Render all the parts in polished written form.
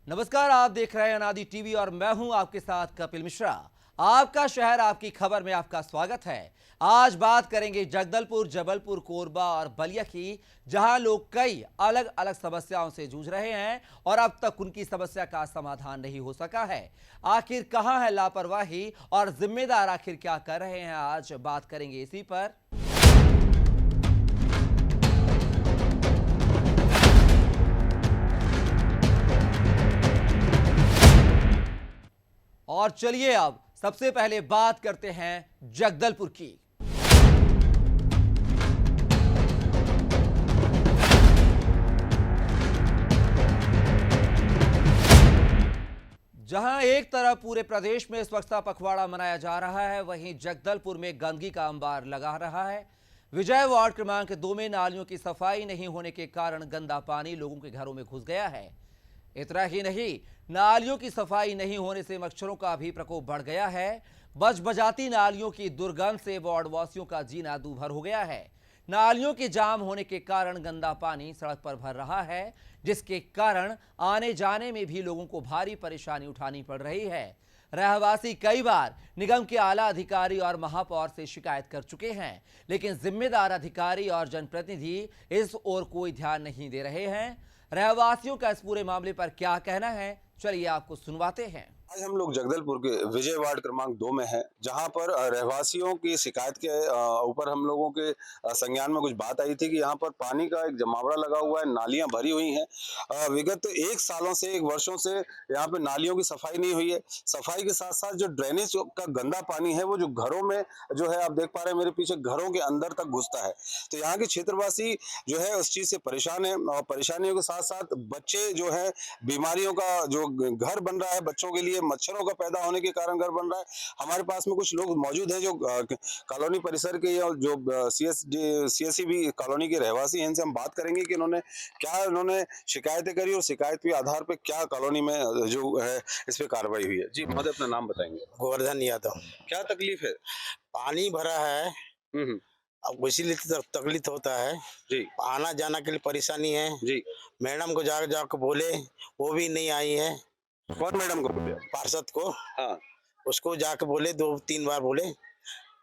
नमस्कार, आप देख रहे हैं अनादि टीवी और मैं हूं आपके साथ कपिल मिश्रा। आपका शहर आपकी खबर में आपका स्वागत है। आज बात करेंगे जगदलपुर, जबलपुर, कोरबा और बलिया की, जहां लोग कई अलग अलग समस्याओं से जूझ रहे हैं और अब तक उनकी समस्या का समाधान नहीं हो सका है। आखिर कहां है लापरवाही और जिम्मेदार आखिर क्या कर रहे हैं, आज बात करेंगे इसी पर। और चलिए अब सबसे पहले बात करते हैं जगदलपुर की। जहां एक तरफ पूरे प्रदेश में स्वच्छता पखवाड़ा मनाया जा रहा है, वहीं जगदलपुर में गंदगी का अंबार लगा रहा है। विजय वार्ड क्रमांक 2 में नालियों की सफाई नहीं होने के कारण गंदा पानी लोगों के घरों में घुस गया है। इतना ही नहीं, नालियों की सफाई नहीं होने से मच्छरों का भी प्रकोप बढ़ गया है। बजबजाती नालियों की दुर्गंध से वार्ड वासियों का जीना दूभर हो गया है। नालियों के जाम होने के कारण गंदा पानी सड़क पर भर रहा है, जिसके कारण आने जाने में भी लोगों को भारी परेशानी उठानी पड़ रही है। रहवासी कई बार निगम के आला अधिकारी और महापौर से शिकायत कर चुके हैं, लेकिन जिम्मेदार अधिकारी और जनप्रतिनिधि इस ओर कोई ध्यान नहीं दे रहे हैं। रहवासियों का इस पूरे मामले पर क्या कहना है, चलिए आपको सुनवाते हैं। आज हम लोग जगदलपुर के विजय वार्ड क्रमांक 2 में हैं, जहां पर रहवासियों की शिकायत के ऊपर हम लोगों के संज्ञान में कुछ बात आई थी कि यहां पर पानी का एक जमावड़ा लगा हुआ है, नालियां भरी हुई हैं। विगत 1 सालों से 1 वर्षों से यहां पे नालियों की सफाई नहीं हुई है। सफाई के साथ साथ जो ड्रेनेज का गंदा पानी है वो जो घरों में जो है, आप देख पा रहे हैं मेरे पीछे, घरों के अंदर तक घुसता है। तो यहाँ के क्षेत्रवासी जो है उस चीज से परेशान है और परेशानियों के साथ साथ बच्चे जो है, बीमारियों का जो घर बन रहा है बच्चों के लिए, मच्छरों का पैदा होने के कारण घर बन रहा है। हमारे पास में कुछ लोग मौजूद हैं जो कॉलोनी परिसर के या जो सीएससी कॉलोनी के रहवासी हैं। इनसे हम बात करेंगे कि उन्होंने शिकायतें करी और शिकायत के आधार पर क्या कॉलोनी में जो है इस पे कार्रवाई हुई है। जी महोदय, अपना नाम बताएंगे। गोवर्धन यादव। क्या तकलीफ है? पानी भरा है, अब इसीलिए तो तकलीफ होता है जी आना जाना के लिए परेशानी है। जी। मैडम को जाकर बोले, वो भी नहीं आई है। कौन मैडम को बोले? पार्षद को। हाँ। उसको जाकर बोले, 2-3 बार बोले,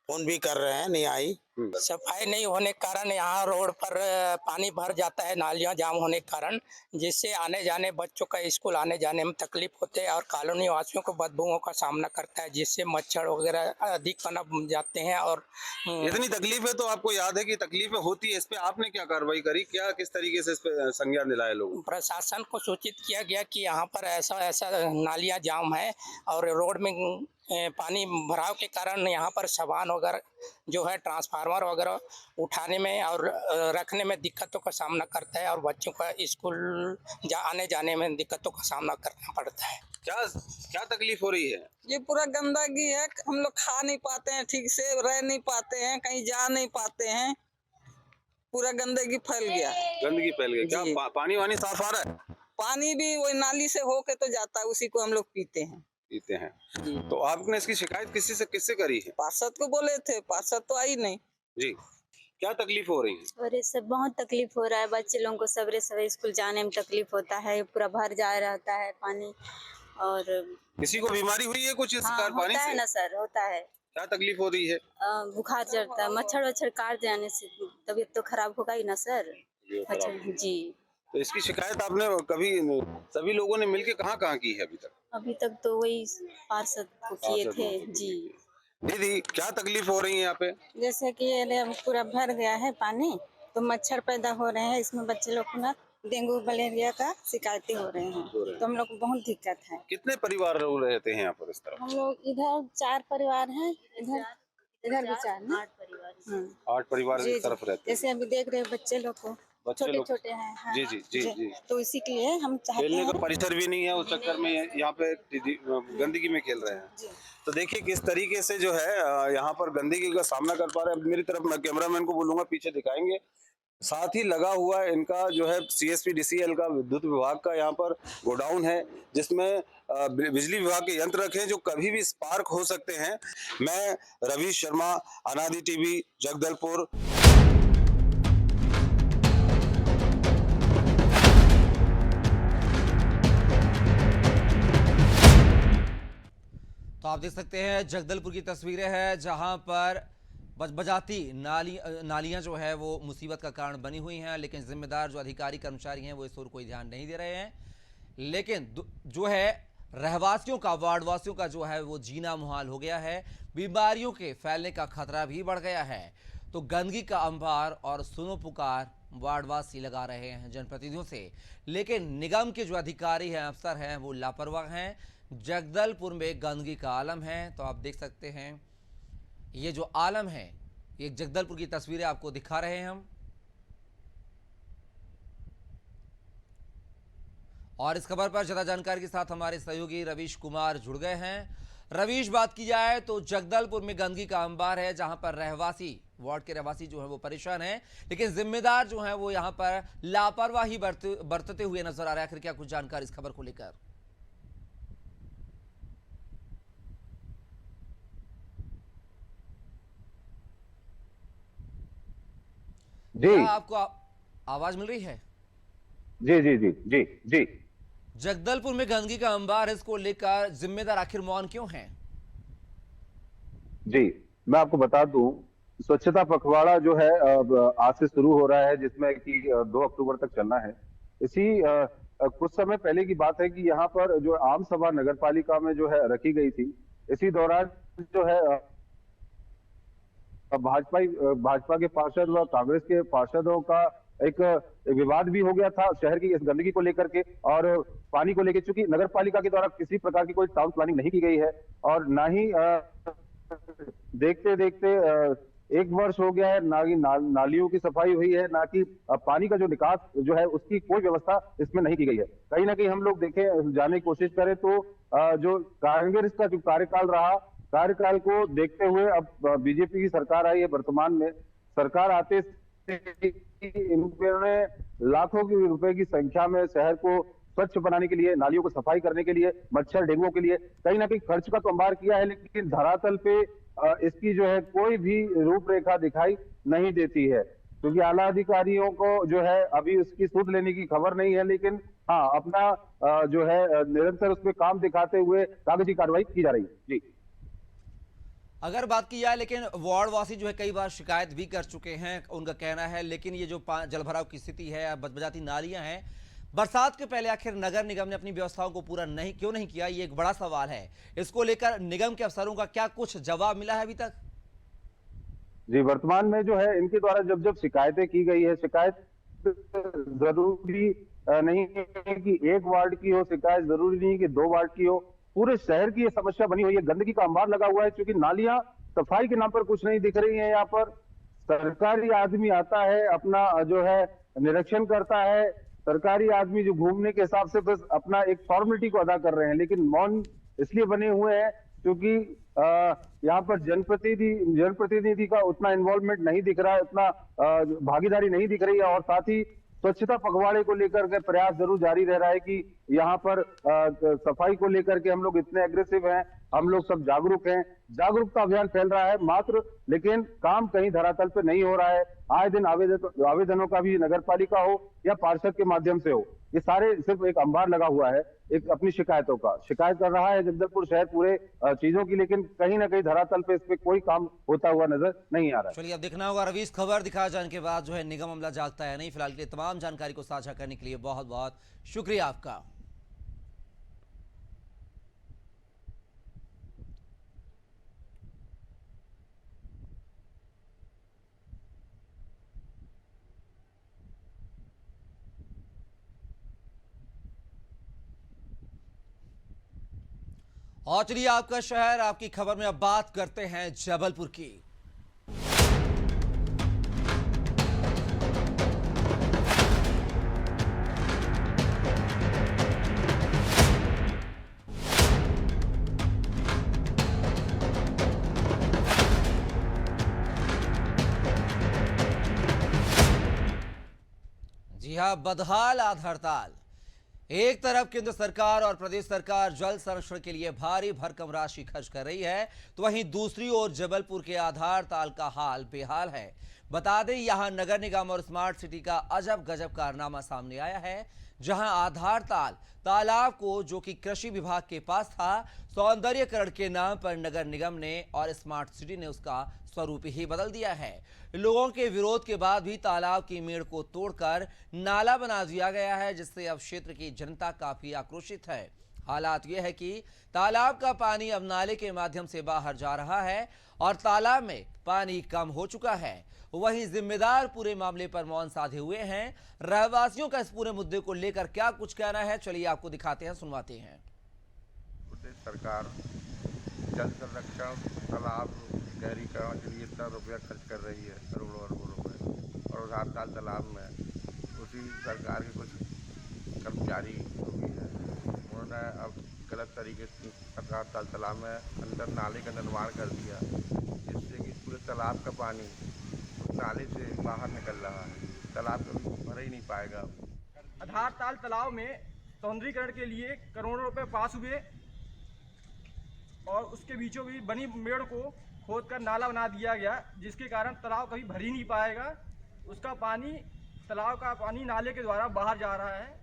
फोन भी कर रहे हैं, नहीं आई। सफाई नहीं होने के कारण यहाँ रोड पर पानी भर जाता है, नालियाँ जाम होने के कारण, जिससे आने जाने बच्चों का स्कूल आने जाने में तकलीफ होते हैं और कॉलोनी वासियों को बदबूओं का सामना करता है, जिससे मच्छर वगैरह अधिक पनप जाते हैं। और इतनी तकलीफ है तो आपको याद है कि तकलीफें होती है, इस पे आपने क्या कार्रवाई करी, क्या किस तरीके से इस पे संज्ञान दिलाए लोगों? प्रशासन को सूचित किया गया कि यहाँ पर ऐसा ऐसा नालियाँ जाम है और रोड में पानी भराव के कारण यहाँ पर सामान वगैरह जो है, ट्रांसफार्मर वगैरह उठाने में और रखने में दिक्कतों का सामना करता है और बच्चों का स्कूल आने जाने में दिक्कतों का सामना करना पड़ता है। क्या तकलीफ हो रही है? ये पूरा गंदगी है, हम लोग खा नहीं पाते हैं, ठीक से रह नहीं पाते हैं, कहीं जा नहीं पाते हैं, पूरा गंदगी फैल गया। गंदगी फैल गई क्या? पानी वानी साफ आ रहा है? पानी भी वही नाली से होके तो जाता है, उसी को हम लोग पीते हैं। तो आपने इसकी शिकायत किससे करी है? पार्षद को बोले थे, पार्षद तो आई नहीं। जी, क्या तकलीफ हो रही है? अरे सब बहुत तकलीफ हो रहा है, बच्चे लोगों को सवेरे सवेरे स्कूल जाने में तकलीफ होता है, पूरा भर जा रहता है पानी। और किसी को बीमारी हुई है कुछ इस पानी होता से? है ना सर, होता है। क्या तकलीफ हो रही है? बुखार चढ़ता है, मच्छर वच्छर काट जाने से तबीयत तो खराब होगा ही ना सर। अच्छा जी। तो इसकी शिकायत आपने कभी सभी लोगों ने मिलके कहाँ की है अभी तक? अभी तक तो वही पार्षद को किए थे जी। दीदी, क्या तकलीफ हो रही है यहाँ पे? जैसे कि ये पूरा भर गया है पानी, तो मच्छर पैदा हो रहे हैं, इसमें बच्चे लोग को ना डेंगू मलेरिया का शिकायतें हो रहे हैं, तो हम लोग को बहुत दिक्कत है। कितने परिवार लोग रहते हैं यहाँ पर इस तरह? हम लोग इधर 4 परिवार हैं, इधर भी 4 ना? 8 परिवार इस तरफ रहते हैं। जैसे अभी देख रहे हैं बच्चे लोग को, छोटे छोटे हैं। हाँ, जी जी जी जी। तो इसी के लिए हम चाहते खेलने हैं, का परिसर भी नहीं है, उस चक्कर में यहाँ पे गंदगी में खेल रहे हैं। तो देखिए किस तरीके से जो है यहाँ पर गंदगी का सामना कर पा रहे हैं। मेरी तरफ मैं कैमरामैन को बोलूंगा, पीछे दिखाएंगे। साथ ही लगा हुआ इनका जो है CSPDCL का विद्युत विभाग का यहाँ पर गोडाउन है, जिसमें बिजली विभाग के यंत्र रखे हैं जो कभी भी स्पार्क हो सकते हैं। मैं रवि शर्मा, अनादि टीवी, जगदलपुर। तो आप देख सकते हैं जगदलपुर की तस्वीरें हैं जहां पर बजाती नालियां जो है वो मुसीबत का कारण बनी हुई हैं, लेकिन जिम्मेदार जो अधिकारी कर्मचारी हैं वो इस ओर कोई ध्यान नहीं दे रहे हैं। लेकिन जो है रहवासियों का, वार्डवासियों का जो है वो जीना मुहाल हो गया है, बीमारियों के फैलने का खतरा भी बढ़ गया है। तो गंदगी का अंबार और सुनो पुकार वार्डवासी लगा रहे हैं जनप्रतिनिधियों से, लेकिन निगम के जो अधिकारी हैं, अफसर हैं, वो लापरवाह हैं। जगदलपुर में गंदगी का आलम है। तो आप देख सकते हैं ये जो आलम है, ये जगदलपुर की तस्वीरें आपको दिखा रहे हैं हम। और इस खबर पर ज्यादा जानकारी के साथ हमारे सहयोगी रवीश कुमार जुड़ गए हैं। रवीश, बात की जाए तो जगदलपुर में गंदगी का अंबार है, जहां पर रहवासी, वार्ड के रहवासी जो है वो परेशान हैं, लेकिन जिम्मेदार जो है वो यहां पर लापरवाही बरतते हुए नजर आ रहा है। आखिर क्या कुछ जानकारी इस खबर को लेकर? जी, क्या आपको आवाज मिल रही है? जी जी जी जी जी। जगदलपुर में गंदगी का अंबार है, इसको लेकर जिम्मेदार आखिर मौन क्यों हैं? जी, मैं आपको बता दूं, स्वच्छता पखवाड़ा जो है अब आज से शुरू हो रहा है, जिसमें कि 2 अक्टूबर तक चलना है। इसी कुछ समय पहले की बात है कि यहाँ पर जो आम सभा नगर पालिका में जो है रखी गई थी, इसी दौरान जो है भाजपा के पार्षद व कांग्रेस के पार्षदों का एक विवाद भी हो गया था शहर की इस गंदगी को लेकर के और पानी को लेकर। चूंकि नगर पालिका के द्वारा किसी प्रकार की कोई टाउन प्लानिंग नहीं की गई है और ना ही देखते देखते 1 वर्ष हो गया है, ना ही नालियों की सफाई हुई है, ना कि पानी का जो निकास जो है उसकी कोई व्यवस्था इसमें नहीं की गई है। कहीं ना कहीं हम लोग देखें, जाने की कोशिश करें तो जो कांग्रेस का जो कार्यकाल को देखते हुए अब बीजेपी की सरकार आई है। वर्तमान में सरकार आते इन्होंने लाखों की रुपए की संख्या में शहर को स्वच्छ बनाने के लिए, नालियों को सफाई करने के लिए, मच्छर डेंगू के लिए कहीं ना कहीं खर्च का तो अंबार किया है, लेकिन धरातल पे इसकी जो है कोई भी रूपरेखा दिखाई नहीं देती है। क्योंकि आला अधिकारियों को जो है अभी उसकी सूद लेने की खबर नहीं है, लेकिन हाँ अपना जो है निरंतर उस पर काम दिखाते हुए कागजी कार्रवाई की जा रही है। जी, अगर बात की जाए, लेकिन वार्डवासी जो है कई बार शिकायत भी कर चुके हैं, उनका कहना है, लेकिन ये जो जलभराव की स्थिति है, बजबजाती नालियां हैं, बरसात के पहले आखिर नगर निगम ने अपनी व्यवस्थाओं को पूरा क्यों नहीं किया, ये एक बड़ा सवाल है। इसको लेकर निगम के अफसरों का क्या कुछ जवाब मिला है अभी तक? जी, वर्तमान में जो है इनके द्वारा जब शिकायतें की गई है, शिकायत जरूरी नहीं है कि 1 वार्ड की हो, शिकायत जरूरी नहीं है कि 2 वार्ड की हो, पूरे शहर की ये समस्या बनी हुई है। गंदगी का अंबार लगा हुआ है, क्योंकि नालियां सफाई के नाम पर कुछ नहीं दिख रही हैं। यहाँ पर सरकारी आदमी आता है, अपना जो है निरीक्षण करता है, सरकारी आदमी जो घूमने के हिसाब से बस अपना एक फॉर्मेलिटी को अदा कर रहे हैं, लेकिन मौन इसलिए बने हुए हैं क्योंकि यहाँ पर जनप्रतिनिधि का उतना इन्वॉल्वमेंट नहीं दिख रहा है, उतना भागीदारी नहीं दिख रही है। और साथ ही स्वच्छता पखवाड़े को लेकर के प्रयास जरूर जारी रह रहा है कि यहाँ पर सफाई को लेकर के हम लोग इतने एग्रेसिव हैं, हम लोग सब जागरूक हैं, जागरूकता अभियान फैल रहा है मात्र, लेकिन काम कहीं धरातल पे नहीं हो रहा है। आए दिन आवेदनों का भी नगर पालिका हो या पार्षद के माध्यम से हो, ये सारे सिर्फ एक अंबार लगा हुआ है एक अपनी शिकायतों का। शिकायत कर रहा है जगदलपुर शहर पूरे चीजों की, लेकिन कहीं ना कहीं धरातल पे इस पे कोई काम होता हुआ नजर नहीं आ रहा है। चलिए, अब देखना होगा रवीश, खबर दिखाए जाने के बाद जो है निगम अमला जागता है नहीं। फिलहाल के लिए तमाम जानकारी को साझा करने के लिए बहुत बहुत शुक्रिया आपका। और चलिए, आपका शहर आपकी खबर में अब बात करते हैं जबलपुर की। जी हां, बदहाल आध हड़ताल। एक तरफ केंद्र सरकार और प्रदेश सरकार जल संरक्षण के लिए भारी भरकम राशि खर्च कर रही है, तो वहीं दूसरी ओर जबलपुर के आधार ताल का हाल बेहाल है। बता दें यहां नगर निगम और स्मार्ट सिटी का अजब गजब कारनामा सामने आया है, जहां आधार तालाब को, जो कि कृषि विभाग के पास था, सौंदर्यकरण के नाम पर नगर निगम ने और स्मार्ट सिटी ने उसका स्वरूप ही बदल दिया है। लोगों के विरोध के बाद भी तालाब की मेड़ को तोड़कर नाला बना दिया गया है, जिससे अब क्षेत्र की जनता काफी आक्रोशित है। हालात यह है कि तालाब का पानी अब नाले के माध्यम से बाहर जा रहा है और तालाब में पानी कम हो चुका है। वहीं जिम्मेदार पूरे मामले पर मौन साधे हुए हैं। रहवासियों का इस पूरे मुद्दे को लेकर क्या कुछ कहना है, चलिए आपको दिखाते हैं, सुनवाते हैं। प्रदेश सरकार जल संरक्षण, तालाब गहरीकरण के लिए इतना रुपया खर्च कर रही है, करोड़ों अरबों रुपए, और उधार तालाब में उसी सरकार के कुछ कर्मचारी जो भी है, उन्होंने अब गलत तरीके से सरकार तालाब में अंदर नाले का निर्माण कर दिया, जिससे कि पूरे तालाब का पानी उस नाले से बाहर निकल रहा है। तालाब कभी भर ही नहीं पाएगा। आधार तालाब में सौंदर्यीकरण के लिए करोड़ों रुपए पास हुए और उसके बीचों बीच बनी मेड़ को खोदकर नाला बना दिया गया, जिसके कारण तालाब कभी भर ही नहीं पाएगा। उसका पानी, तालाब का पानी नाले के द्वारा बाहर जा रहा है।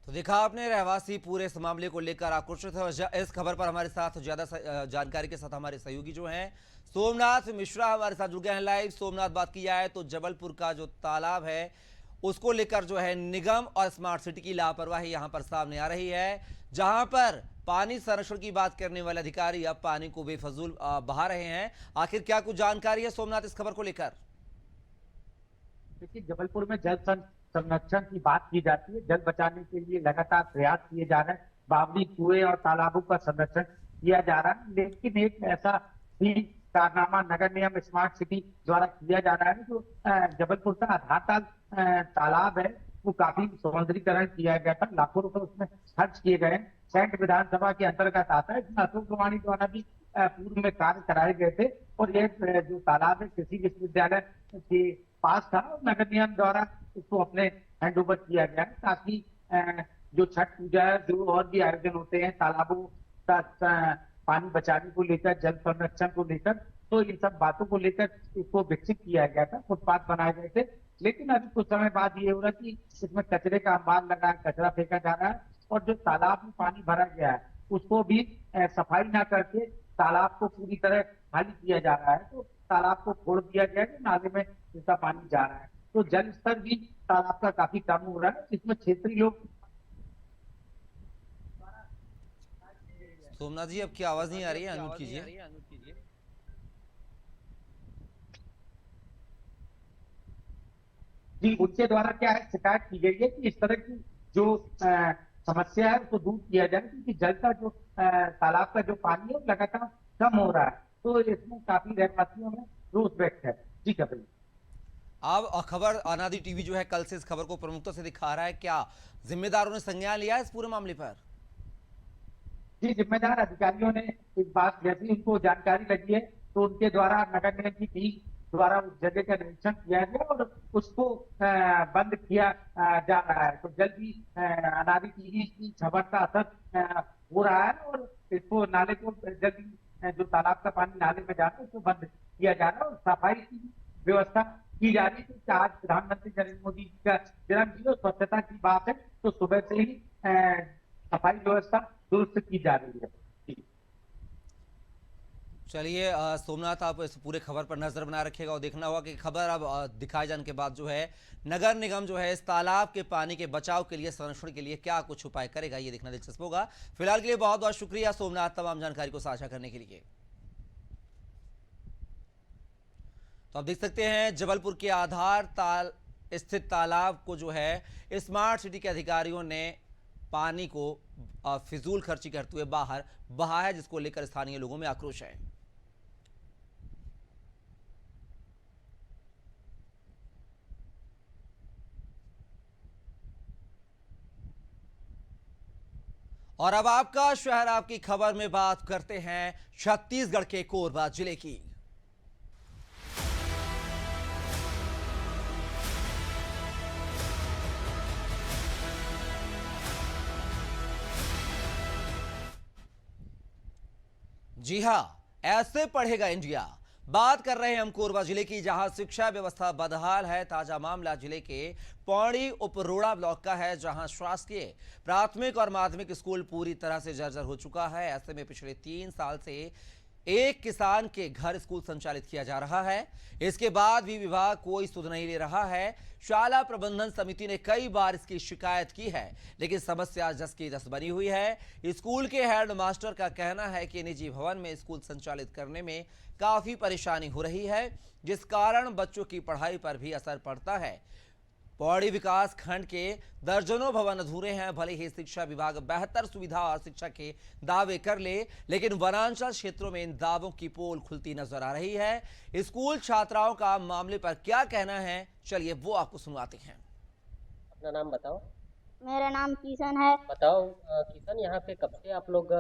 तो देखा आपने, रहवासी पूरे इस मामले को लेकर आक्रोशित है। इस खबर पर हमारे साथ ज्यादा जानकारी के साथ हमारे सहयोगी जो हैं सोमनाथ मिश्रा हमारे साथ जुड़ गए हैं लाइव। सोमनाथ, बात की जाए तो जबलपुर का जो तालाब है उसको लेकर जो है निगम और स्मार्ट सिटी की लापरवाही यहां पर सामने आ रही है, जहां पर पानी संरक्षण की बात करने वाले अधिकारी अब पानी को बेफजूल बहा रहे हैं। आखिर क्या कुछ जानकारी है सोमनाथ इस खबर को लेकर? देखिए, जबलपुर में जल संरक्षण की बात की जाती है। जल बचाने के लिए लगातार प्रयास किए जा रहे हैं, बावली, कुएं और तालाबों का संरक्षण किया जा रहा है। लेकिन एक ऐसा भी कारनामा नगर निगम स्मार्ट सिटी द्वारा किया जा रहा है, जो जबलपुर का आधार तालाब है वो काफी सौंदर्यीकरण किया गया था, लाखों रुपए उसमें खर्च किए गए। सैंट विधानसभा के अंतर्गत आता है, इसमें अशोक गवानी द्वारा भी पूर्व में कार्य कराए गए थे। और ये जो तालाब है कृषि विश्वविद्यालय के पास था, नगर निगम द्वारा इसको अपने हैंड ओवर किया गया, ताकि जो छठ पूजा है, जो और भी आयोजन होते हैं तालाबों का पानी बचाने को लेकर, जल संरक्षण को लेकर, तो इन सब बातों को लेकर इसको विकसित किया गया था, फुटपाथ बनाए गए थे। लेकिन अभी कुछ समय बाद ये हो रहा है कि इसमें कचरे का अंबार लगा है, कचरा फेंका जा रहा है, और जो तालाब में पानी भरा गया है उसको भी सफाई ना करके तालाब को पूरी तरह खाली किया जा रहा है। तो तालाब को छोड़ दिया गया है, नाले में इसका पानी जा रहा है, तो जल स्तर भी तालाब का काफी कम हो रहा है, जिसमें क्षेत्रीय लोग। सोमनाथ जी, अब की आवाज नहीं आ रही है, अनम्यूट कीजिए। जी, उनके द्वारा क्या है, शिकायत की गई है कि इस तरह की जो समस्या है उसको दूर किया जाए, क्योंकि जल का जो तालाब का जो पानी है लगातार कम हो रहा है, तो इसमें काफी रहवासियों में रोष व्यक्त है। जी कपिल। अब खबर अनादि टीवी जो है कल से इस खबर को प्रमुखता से दिखा रहा है, क्या जिम्मेदारों ने संज्ञान लिया इस पूरे मामले पर? जी, जिम्मेदार अधिकारियों ने इस बात, जैसी उनको जानकारी लगी है तो उनके द्वारा नगर निगम की टीम द्वारा उस जगह का निरीक्षण किया गया और उसको बंद किया जा रहा है। तो जल्द ही अनादि टीवी की खबर का असर हो रहा है और इसको, नाले को जल्द ही जो तालाब का पानी नाले में जाता है उसको बंद किया जा रहा है और सफाई की व्यवस्था की जा रही है। आज प्रधानमंत्री नरेंद्र मोदी जी का जन्मदिन, स्वच्छता की बात है, तो सुबह से ही सफाई व्यवस्था दुरुस्त की जा रही है। चलिए सोमनाथ, आप इस पूरे खबर पर नजर बना रखिएगा और देखना होगा कि खबर अब दिखाए जाने के बाद जो है नगर निगम जो है इस तालाब के पानी के बचाव के लिए, संरक्षण के लिए क्या कुछ उपाय करेगा, ये देखना दिलचस्प होगा। फिलहाल के लिए बहुत बहुत शुक्रिया सोमनाथ, तमाम जानकारी को साझा करने के लिए। तो आप देख सकते हैं जबलपुर के आधार स्थित तालाब को जो है स्मार्ट सिटी के अधिकारियों ने पानी को फिजूल खर्ची करते हुए बाहर बहाया है, जिसको लेकर स्थानीय लोगों में आक्रोश है। और अब आपका शहर आपकी खबर में बात करते हैं छत्तीसगढ़ के कोरबा जिले की। जी हां, ऐसे पढ़ेगा इंडिया। बात कर रहे हैं हम कोरबा जिले की, जहां शिक्षा व्यवस्था बदहाल है। ताजा मामला जिले के पौड़ी उपरोड़ा ब्लॉक का है, जहां शासकीय प्राथमिक और माध्यमिक स्कूल पूरी तरह से जर्जर हो चुका है। ऐसे में पिछले 3 साल से एक किसान के घर स्कूल संचालित किया जा रहा है। इसके बाद भी विभाग कोई सुध नहीं ले रहा है। शाला प्रबंधन समिति ने कई बार इसकी शिकायत की है, लेकिन समस्या जस की तस बनी हुई है। स्कूल के हेड मास्टर का कहना है कि निजी भवन में स्कूल संचालित करने में काफी परेशानी हो रही है, जिस कारण बच्चों की पढ़ाई पर भी असर पड़ता है। पौड़ी विकास खंड के दर्जनों भवन अधूरे हैं। भले ही शिक्षा विभाग बेहतर सुविधा और शिक्षा के दावे कर ले, लेकिन वनांचल क्षेत्रों में इन दावों की पोल खुलती नजर आ रही है। स्कूल छात्राओं का मामले पर क्या कहना है, चलिए वो आपको सुनवाते हैं। अपना नाम बताओ। मेरा नाम किशन है। बताओ किशन, यहाँ पे कब से आप लोग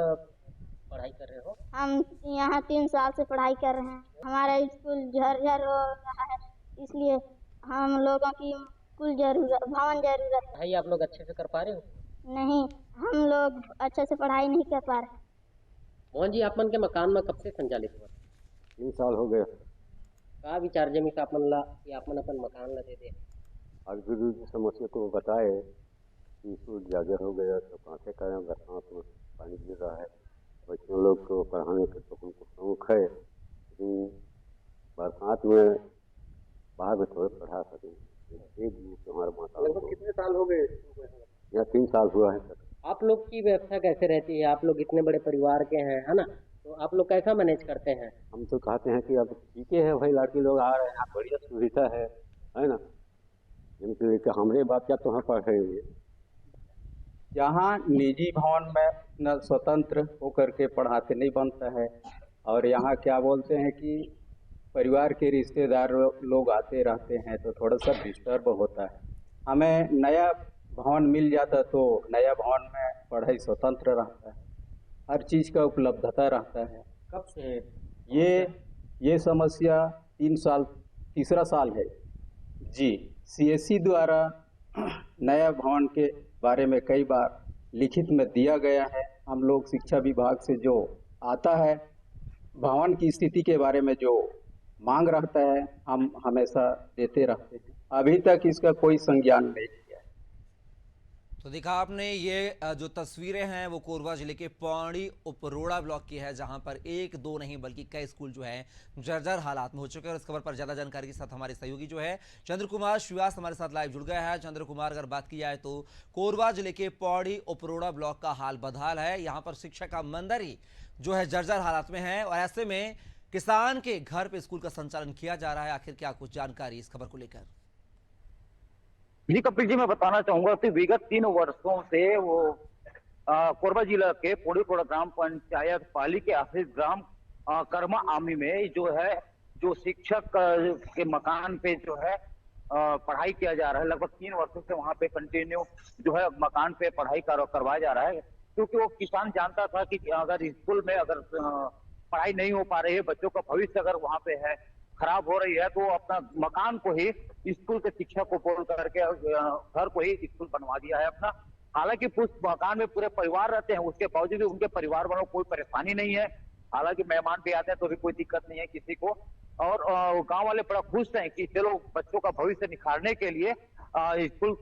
पढ़ाई कर रहे हो? हम यहाँ 3 साल से पढ़ाई कर रहे हैं। हमारा स्कूल झर हो रहा है, इसलिए हम लोगों की स्कूल भवन जरूरत है। पढ़ाई आप लोग अच्छे से कर पा रहे हो? नहीं, हम लोग अच्छे से पढ़ाई नहीं कर पा रहे। मोहन जी, आपन के मकान में कब से संचालित हुआ? 3 साल हो गए। का विचार जमी का अपन ला कि अपन अपन मकान ला दे दे? आज गुरु की समस्या को बताए कि स्कूल जागर हो गया तो कहाँ से करें, बरसात में पानी गिर रहा है। बच्चों लोग को पढ़ाने का तो उनको शौक है, लेकिन बरसात में बाहर में थोड़े पढ़ा सकें। हमारे माता लगभग कितने साल हो गए? यहाँ 3 साल हुआ है सर। आप लोग की व्यवस्था कैसे रहती है? आप लोग इतने बड़े परिवार के हैं, है ना, तो आप लोग कैसा मैनेज करते हैं? हम तो कहते हैं कि अब ठीक है भाई, लड़के लोग आ रहे हैं, यहाँ बढ़िया सुविधा है ना, जिनके लिए हमारे बात क्या तो हम पढ़ रहे हैं। यहाँ निजी भवन में न स्वतंत्र होकर के पढ़ाते नहीं बनता है, और यहाँ क्या बोलते हैं कि परिवार के रिश्तेदार लोग आते रहते हैं तो थोड़ा सा डिस्टर्ब होता है। हमें नया भवन मिल जाता तो नया भवन में पढ़ाई स्वतंत्र रहता है, हर चीज़ का उपलब्धता रहता है। कब से ये समस्या 3 साल, तीसरा साल है जी। CSE द्वारा नया भवन के बारे में कई बार लिखित में दिया गया है। हम लोग शिक्षा विभाग से जो आता है भवन की स्थिति के बारे में जो मांग रहता है, हम हमेशा देते रहते हैं। अभी तक इसका कोई संज्ञान नहीं किया है। तो देखा आपने, ये जो तस्वीरें हैं वो कोरबा जिले के पौड़ी उपरोड़ा ब्लॉक की है, जहां पर 1-2 नहीं बल्कि कई स्कूल जो है जर्जर हालात में हो चुके हैं। और इस खबर पर ज्यादा जानकारी के साथ हमारे सहयोगी जो है चंद्र कुमार श्रीवास हमारे साथ लाइव जुड़ गया है। चंद्र कुमार, अगर बात की जाए तो कोरबा जिले के पौड़ी उपरोड़ा ब्लॉक का हाल बदहाल है। यहाँ पर शिक्षा का मंदिर ही जो है जर्जर हालात में है, और ऐसे में किसान के घर पे स्कूल का संचालन किया जा रहा है। आखिर क्या कुछ जानकारी इस खबर को लेकर? जी कपिल जी, मैं बताना चाहूंगा कि विगत 3 वर्षों से वो कोरबा जिला के पौड़ीकोड़ा ग्राम पंचायत पाली के आश्रित ग्राम कर्मा आमी में जो शिक्षक के मकान पे जो है पढ़ाई किया जा रहा है। लगभग 3 वर्षों से वहां पे कंटिन्यू जो है मकान पे पढ़ाई करवाया जा रहा है, क्योंकि वो किसान जानता था कि अगर स्कूल में अगर पढ़ाई नहीं हो पा रही है, बच्चों का भविष्य अगर वहां पे है खराब हो रही है, तो अपना मकान को ही स्कूल के शिक्षक को बोल करके घर को ही स्कूल बनवा दिया है अपना। हालांकि उस मकान में पूरे परिवार रहते हैं, उसके बावजूद भी उनके परिवार वालों को कोई परेशानी नहीं है। हालांकि मेहमान भी आते हैं तो भी कोई दिक्कत नहीं है किसी को, और गांव वाले बड़ा खुश हैं कि चलो बच्चों का भविष्य निखारने के लिए स्कूल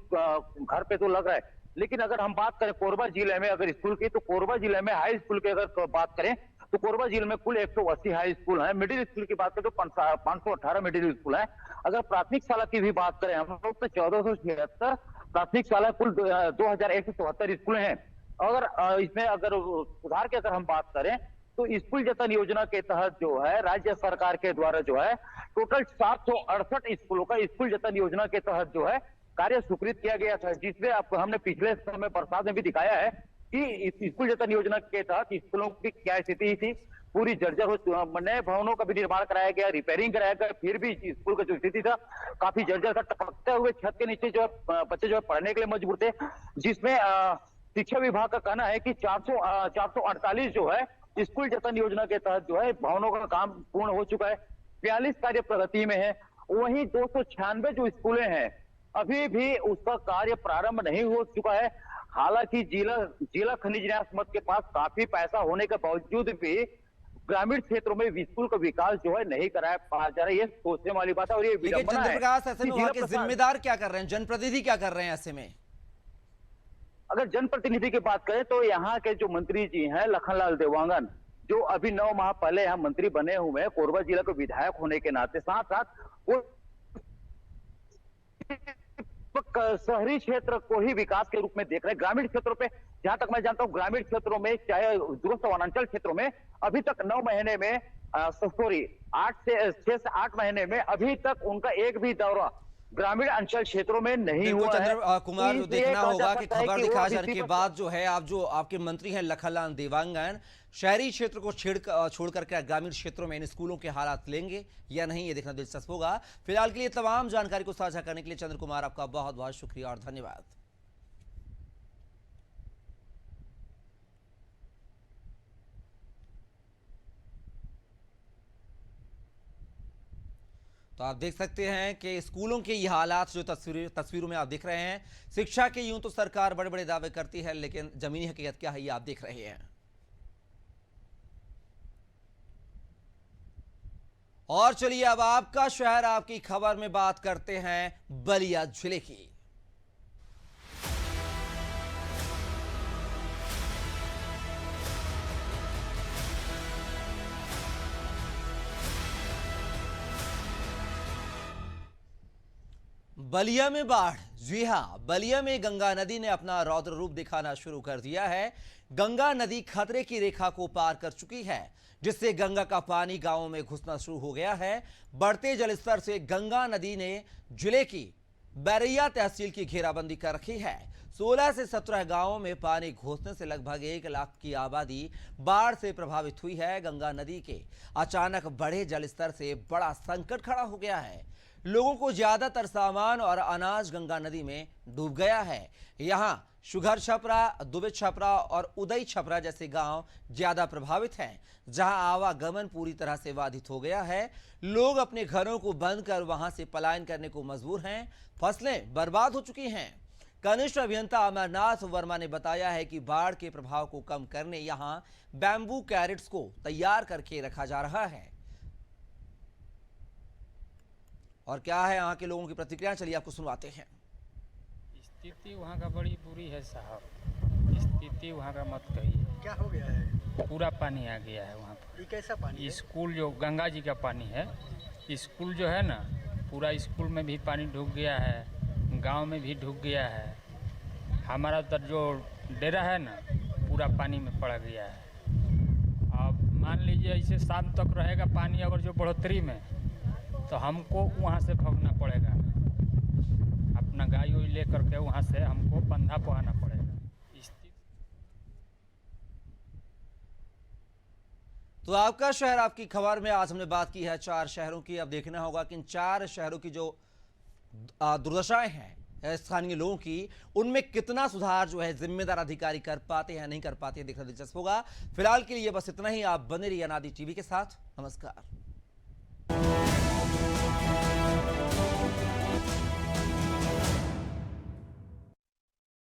घर पे तो लग रहा है। लेकिन अगर हम बात करें कोरबा जिले में अगर स्कूल की, तो कोरबा जिले में हाई स्कूल की अगर बात करें तो कोरबा जिले में कुल 180 हाई स्कूल हैं। मिडिल स्कूल की बात करें तो 518 मिडिल स्कूल हैं। अगर प्राथमिक शाला की भी बात करें हम लोग तो 1476 प्राथमिक शाला, कुल 2174 स्कूल हैं। अगर इसमें अगर सुधार की अगर हम बात करें तो स्कूल जतन योजना के तहत जो है राज्य सरकार के द्वारा जो है टोटल 768 स्कूलों का स्कूल जतन योजना के तहत जो है कार्य स्वीकृत किया गया था, जिसमें आपको हमने पिछले समय बरसात में भी दिखाया है कि स्कूल जतन योजना के तहत स्कूलों की क्या स्थिति थी। पूरी जर्जर हो, नए भवनों का भी निर्माण कराया गया, रिपेयरिंग कराया गया, फिर भी स्कूल का जो स्थिति था काफी जर्जर था। टपकते हुए छत के नीचे जो है बच्चे जो है पढ़ने के लिए मजबूर थे, जिसमें शिक्षा विभाग का कहना है कि 448 जो है स्कूल जतन योजना के तहत जो है भवनों का काम पूर्ण हो चुका है, 42 कार्य प्रगति में है। वहीं 296 जो स्कूलें हैं अभी भी उसका कार्य प्रारंभ नहीं हो चुका है। हालांकि जिला खनिज न्यास मद के पास काफी पैसा होने के बावजूद भी ग्रामीण क्षेत्रों में स्कूल का विकास जो है नहीं कराया जा रहा है। ये सोचने वाली बात है और ये लेकिन विडंबना है चंद्रप्रकाश, ऐसे कि में वहां जिला के जिम्मेदार क्या कर रहे हैं, जनप्रतिनिधि क्या कर रहे हैं ऐसे में? अगर जनप्रतिनिधि की बात करें तो यहाँ के जो मंत्री जी हैं लखनलाल देवांगन, जो अभी 9 माह पहले यहाँ मंत्री बने हुए हैं, कोरबा जिला के विधायक होने के नाते, साथ साथ वो शहरी क्षेत्र को ही विकास के रूप में देख रहे हैं। ग्रामीण क्षेत्रों पे जहां तक मैं जानता हूं, ग्रामीण क्षेत्रों में चाहे दूरस्थ वनांचल क्षेत्रों में अभी तक 9 महीने में 6 से 8 महीने में अभी तक उनका एक भी दौरा ग्रामीण अंचल क्षेत्रों में नहीं हुआ है। चंद्र कुमार, जो देखना होगा कि खबर वो दिखा जाने के बाद जो है आप जो आपके मंत्री हैं लखनलाल देवांगन शहरी क्षेत्र को छोड़ करके ग्रामीण क्षेत्रों में इन स्कूलों के हालात लेंगे या नहीं, ये देखना दिलचस्प होगा। फिलहाल के लिए तमाम जानकारी को साझा करने के लिए चंद्र कुमार आपका बहुत बहुत शुक्रिया और धन्यवाद। तो आप देख सकते हैं कि स्कूलों के ये हालात जो तस्वीरों में आप देख रहे हैं, शिक्षा के यूं तो सरकार बड़े बड़े दावे करती है, लेकिन जमीनी हकीकत क्या है ये आप देख रहे हैं। और चलिए अब आपका शहर आपकी खबर में बात करते हैं बलिया जिले की। बलिया में बाढ़, जी हां, बलिया में गंगा नदी ने अपना रौद्र रूप दिखाना शुरू कर दिया है। गंगा नदी खतरे की रेखा को पार कर चुकी है, जिससे गंगा का पानी गांवों में घुसना शुरू हो गया है। बढ़ते जलस्तर से गंगा नदी ने जिले की बैरैया तहसील की घेराबंदी कर रखी है। 16 से 17 गांवों में पानी घुसने से लगभग 1 लाख की आबादी बाढ़ से प्रभावित हुई है। गंगा नदी के अचानक बढ़े जलस्तर से बड़ा संकट खड़ा हो गया है। लोगों को ज्यादातर सामान और अनाज गंगा नदी में डूब गया है। यहाँ शुगर छपरा, दुबे छपरा और उदय छपरा जैसे गांव ज्यादा प्रभावित हैं, जहां आवागमन पूरी तरह से बाधित हो गया है। लोग अपने घरों को बंद कर वहां से पलायन करने को मजबूर हैं। फसलें बर्बाद हो चुकी हैं। कनिष्ठ अभियंता अमरनाथ वर्मा ने बताया है कि बाढ़ के प्रभाव को कम करने यहां बैम्बू कैरेट्स को तैयार करके रखा जा रहा है। और क्या है यहाँ के लोगों की प्रतिक्रिया, चलिए आपको सुनवाते हैं। स्थिति वहाँ का बड़ी बुरी है साहब, स्थिति वहाँ का मत कहिए। क्या हो गया है? पूरा पानी आ गया है वहाँ पर। ये कैसा पानी है? स्कूल जो गंगा जी का पानी है, स्कूल जो है ना, पूरा स्कूल में भी पानी ढुक गया है, गांव में भी ढुक गया है। हमारा उधर जो डेरा है ना, पूरा पानी में पड़ गया है। अब मान लीजिए ऐसे शाम तक रहेगा पानी, अगर जो बढ़ोतरी में, तो हमको वहाँ से भागना पड़ेगा, अपना गाय वाय ले करके वहाँ से हमको बंधा पहाना पड़ेगा। तो आपका शहर आपकी खबर में आज हमने बात की है 4 शहरों की। अब देखना होगा कि इन 4 शहरों की जो दुर्दशाएं हैं स्थानीय लोगों की, उनमें कितना सुधार जो है जिम्मेदार अधिकारी कर पाते हैं नहीं कर पाते हैं, देखना दिलचस्प होगा। फिलहाल के लिए बस इतना ही। आप बने रहिए अनादि टीवी के साथ। नमस्कार।